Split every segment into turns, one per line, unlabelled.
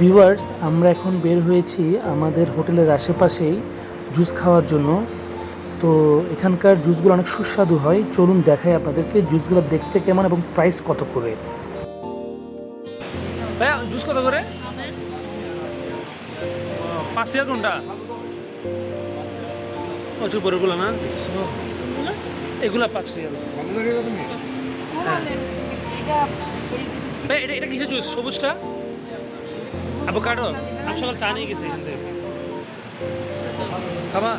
Viewers, আমরা এখন বের হয়েছি আমাদের হোটেলের আশেপাশেই জুস খাওয়ার জন্য। তো এখানকার জুসগুলো অনেক সুস্বাদু হয়। চলুন দেখাই আপনাদেরকে জুসগুলো দেখতে কেমন এবং প্রাইস কত করে। ভাইয়া জুস কত করে? 5 টাকা কোনটা? প্রচুর বড়গুলো না, এগুলা 5 টাকা। এটা এটা কিসের জুস? সবুজটা অ্যাভোকাডো। আমি সকাল চা নিয়ে গেছি এখান থেকে। খাবা?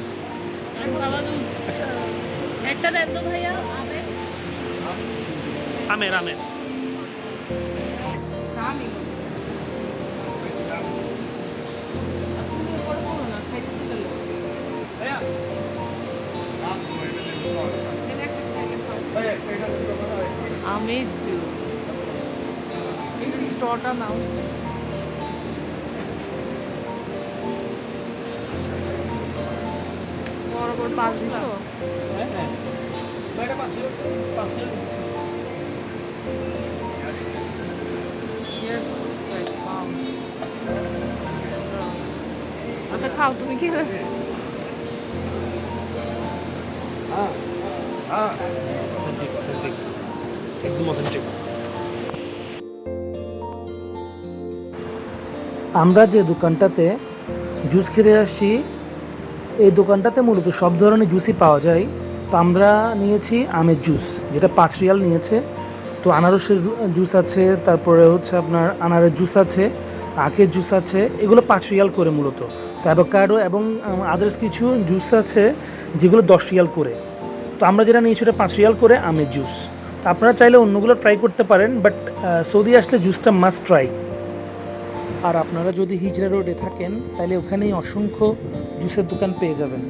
একটা দেন তো ভাইয়া
আমের আমের
আমের জুস একটু স্ট্রটা নাও। বরাবর 5 দিছো? Yes, I found. আচ্ছা খাও, তুমি কি করবে?
একদম অথেন্টিক। আমরা যে দোকানটাতে জুস খেতে আসছি, এই দোকানটাতে মূলত সব ধরনের জুসই পাওয়া যায়। তো আমরা নিয়েছি আমের জুস, যেটা 5 রিয়াল নিয়েছে। তো আনারসের জুস আছে, তারপরে হচ্ছে আপনার আনারের জুস আছে, আখের জুস আছে, এগুলো 5 রিয়াল করে মূলত। তো অ্যাভোকাডো এবং আদার্স কিছু জুস আছে যেগুলো 10 রিয়াল করে। তো আমরা যেটা নিয়েছি ওটা 5 রিয়াল করে আমের জুস। তো আপনারা চাইলে অন্যগুলো ট্রাই করতে পারেন, বাট সৌদি আসলে জুসটা মাস্ট ট্রাই। আর আপনারা যদি হিজরা রোডে থাকেন তাহলে ওখানেই অসংখ্য জুসের দোকান পেয়ে যাবেন।